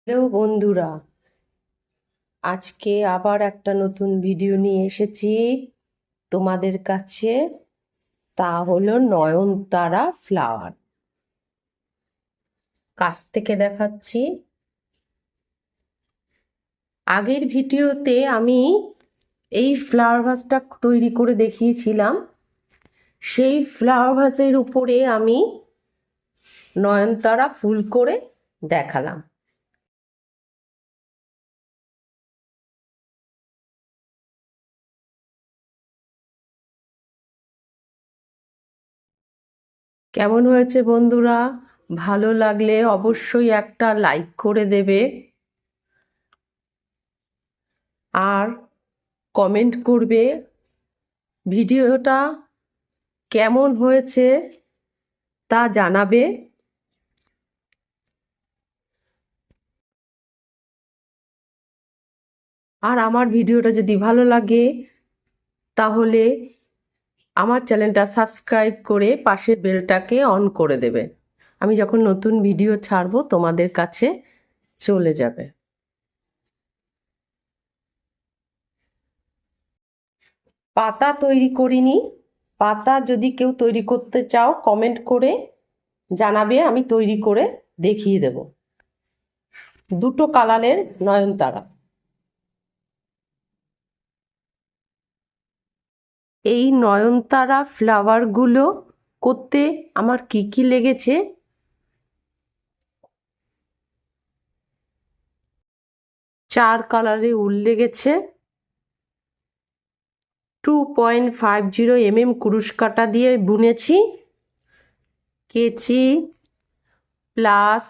Hello বন্ধুরা, আজকে আবার একটা নতুন ভিডিও নিয়ে এসেছি তোমাদের কাছে। তা হলো নয়নতারা ফ্লাওয়ার। কাছ থেকে দেখাচ্ছি। আগের ভিডিওতে আমি এই ফ্লাওয়ার ভাসটা তৈরি করে দেখিয়েছিলাম। সেই ফ্লাওয়ার ভাসের উপরে আমি নয়নতারা ফুল করে দেখালাম। কেমন হয়েছে বন্ধুরা? ভালো লাগলে অবশ্যই একটা লাইক করে দেবে আর কমেন্ট করবে ভিডিওটা কেমন হয়েছে তা জানাবে। আর আমার ভিডিওটা যদি ভালো লাগে তাহলে আমার চ্যানেলটা সাবস্ক্রাইব করে পাশের বেলটাকে অন করে দেবে। আমি যখন নতুন ভিডিও ছাড়বো তোমাদের কাছে চলে যাবে। পাতা তৈরি করিনি। পাতা যদি কেউ তৈরি করতে চাও কমেন্ট করে জানাবে, আমি তৈরি করে দেখিয়ে দেব। দুটো কালারের নয়নতারা। এই নয়নতারা ফ্লাওয়ারগুলো করতে আমার কি কি লেগেছে, 4 কালারে উল লেগেছে, 2.50 কুরুশ কাঁটা দিয়ে বুনেছি, কেচি প্লাস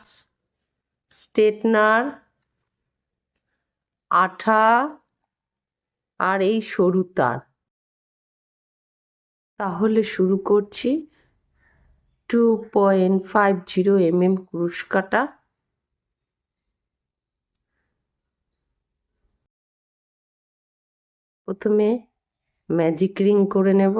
স্ট্রেটনার, আঠা আর এই সরু তার। তাহলে শুরু করছি। 2.50 কুরুশ কাঁটা, প্রথমে ম্যাজিক রিং করে নেব।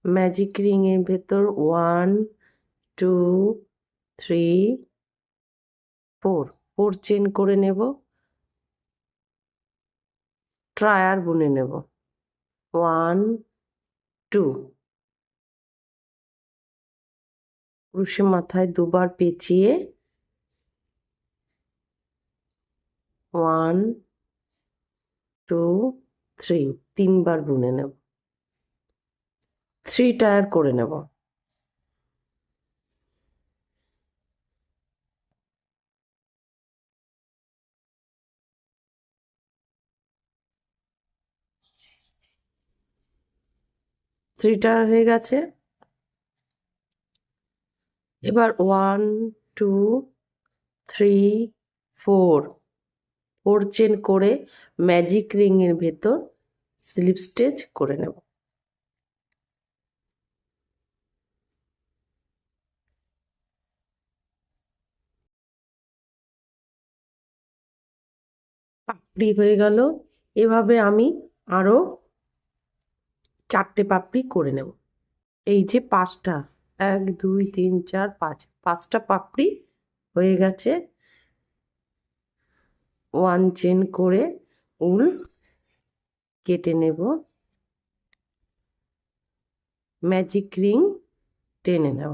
ম্যাজিক রিং এর ভেতর 1 2 3 4 চেন করে নেব। ট্রায়ার বুনে নেব 1 2। ক্রুশের মাথায় দুবার পেঁচিয়ে 1 2 3 তিনবার বুনে নেব। 3 টায়ার করে নেব। থ্রি টায়ার হয়ে গেছে। এবার 1 2 3 4 চেন করে ম্যাজিক রিং এর ভেতর স্লিপ স্টিচ করে নেব। পাপড়ি হয়ে গেল। এভাবে আমি আরো 4টে পাপড়ি করে নেব। এই যে 5টা, 1 2 3 4 5, 5টা পাপড়ি হয়ে গেছে। 1 চেন করে উল কেটে নেব। ম্যাজিক রিং টেনে নেব।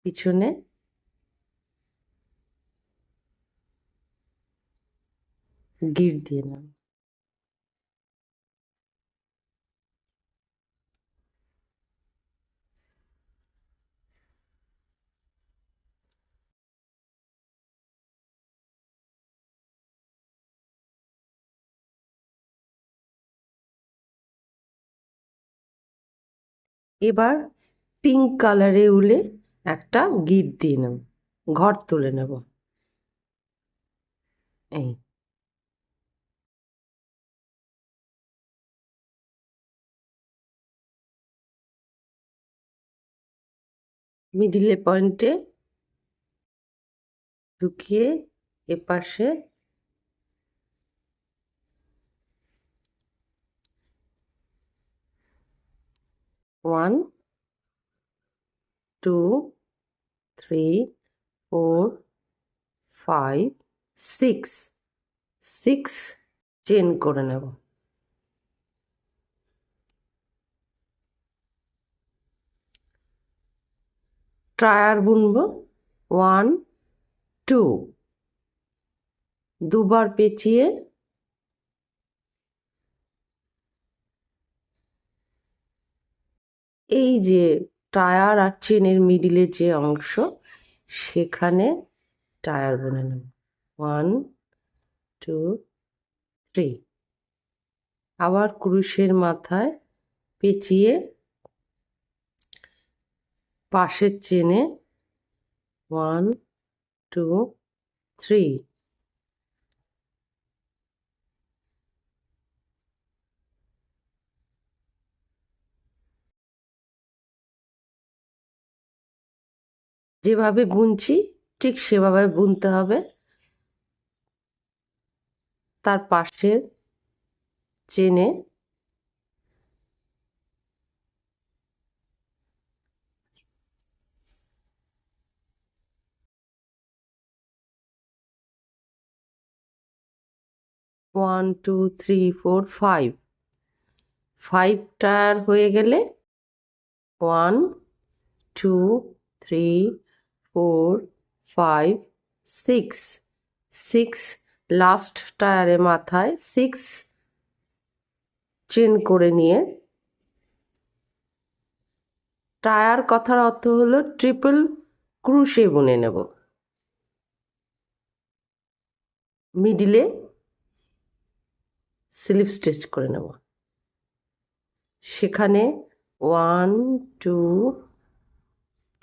পিছনে গিট দিয়ে নেব। এবার পিঙ্ক কালারে উলে একটা গিট দিয়ে নেব, ঘর তুলে নেব। এই মিডিলে পয়েন্টে ঢুকিয়ে এপাশে 1 2 3 4 5 6 চেন করে নেব। ট্রায়ার বুনবো 1 2 দুবার পেঁচিয়ে এই যে টায়ার আর চেনের মিডিলে যে অংশ সেখানে টায়ার বুনে নেব 1 2 3 আবার ক্রুশের মাথায় পেঁচিয়ে পাশের চেনে 1 2 3 যেভাবে বুনছি ঠিক সেভাবে বুনতে হবে। তার পাশের চেনে 1 2 3 4 5 টায়ার হয়ে গেলে 1 2 3 4 5 6 লাস্ট টায়ারের মাথায় 6 চেন করে নিয়ে টায়ার কথার অর্থ হলো ট্রিপল ক্রুশে বুনে নেব। মিডিলে স্লিপ স্টিচ করে নেব। সেখানে 1 2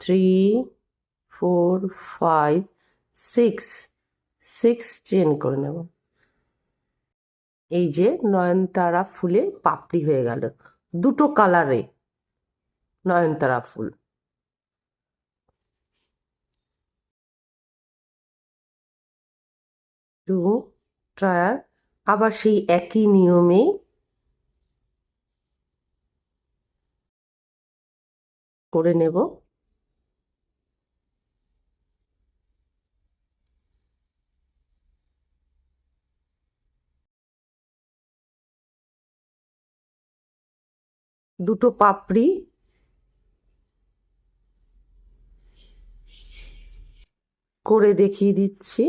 3 4 5 6 চেন করে নেব। এই যে নয়নতারা ফুলে পাপড়ি হয়ে গেল, দুটো কালারে নয়নতারা ফুল। টু ট্রায়ার আবার সেই একই নিয়মেই করে নেব। দুটো পাপড়ি করে দেখিয়ে দিচ্ছি।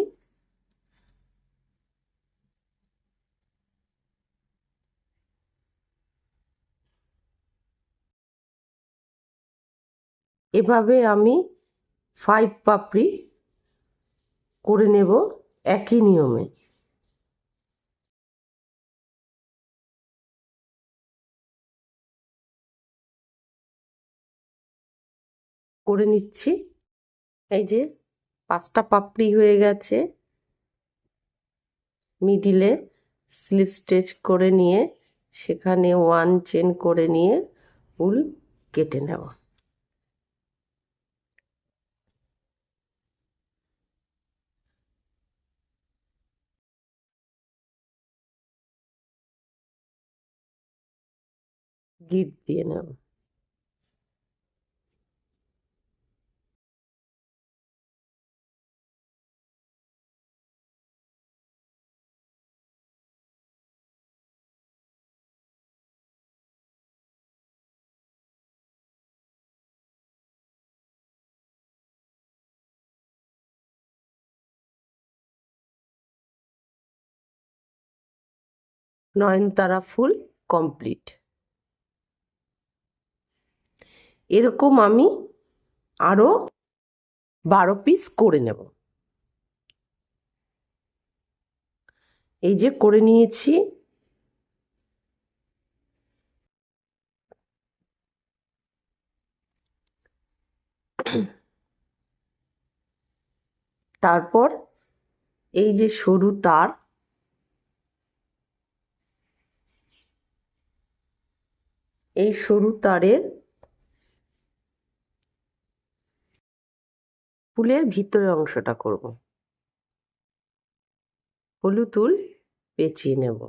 এভাবে আমি 5 পাপড়ি করে নেব একই নিয়মে। করে নিচ্ছি। এই যে 5টা পাপড়ি হয়ে গেছে। মিডিলে স্লিপ স্টিচ করে নিয়ে সেখানে 1 চেন করে নিয়ে উল কেটে নেব। গিট দিয়ে নেব। নয়নতারা ফুল কমপ্লিট। এরকম আমি আরো 12 পিস করে নেব। এই যে করে নিয়েছি। তারপর এই যে সরু তার, এই সরু তারের ফুলের ভিতরের অংশটা করব। হলুদ উল পেঁচিয়ে নেব।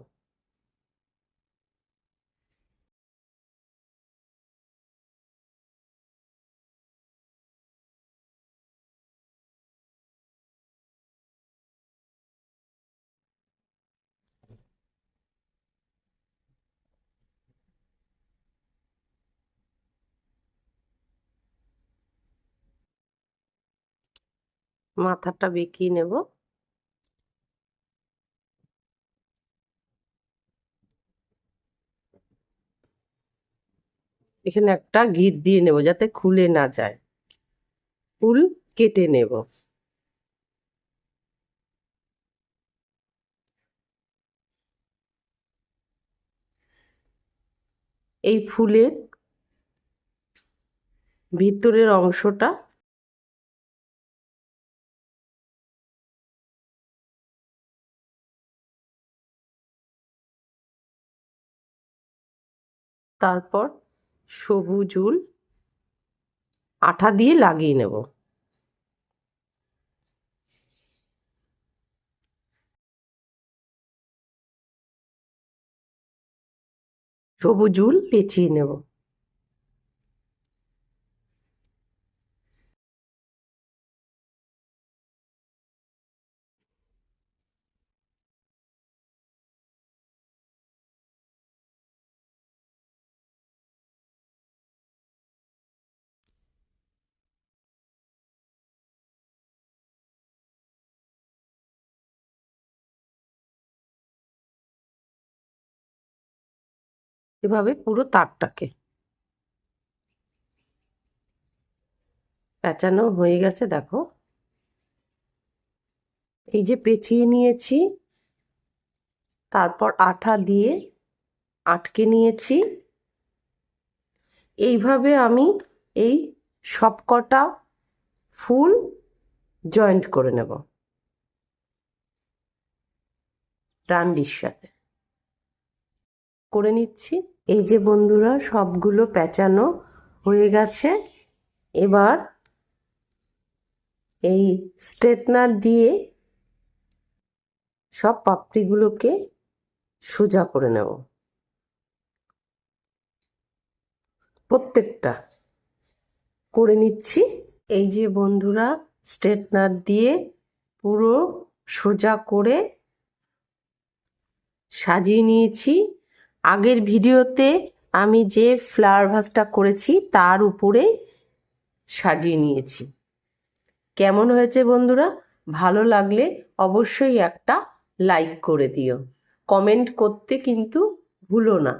মাথাটা বেঁকিয়ে নেব। এখানে একটা গিঁট দিয়ে নেব যাতে খুলে না যায়। ফুল কেটে নেব। এই ফুলের ভিতরের অংশটা তারপর সবুজ উল আঠা দিয়ে লাগিয়ে নেব। সবুজ উল পেঁচিয়ে নেব। এভাবে পুরো তারটাকে পেঁচানো হয়ে গেছে। দেখো, এই যে পেঁচিয়ে নিয়েছি, তারপর আঠা দিয়ে আটকে নিয়েছি। এইভাবে আমি এই সবকটা ফুল জয়েন্ট করে নেব ডান্ডির সাথে করে নিচ্ছি। এই যে বন্ধুরা, সবগুলো পেঁচানো হয়ে গেছে। এবার এই স্ট্রেটনার দিয়ে সব পাপড়িগুলোকে সোজা করে নেব। প্রত্যেকটা করে নিচ্ছি। এই যে বন্ধুরা, স্ট্রেটনার দিয়ে পুরো সোজা করে সাজিয়ে নিয়েছি। আগের ভিডিওতে আমি যে ফ্লাওয়ার ভাসটা করেছি তার উপরে সাজিয়ে নিয়েছি। কেমন হয়েছে বন্ধুরা? ভালো লাগলে অবশ্যই একটা লাইক করে দিও। কমেন্ট করতে কিন্তু ভুলো না।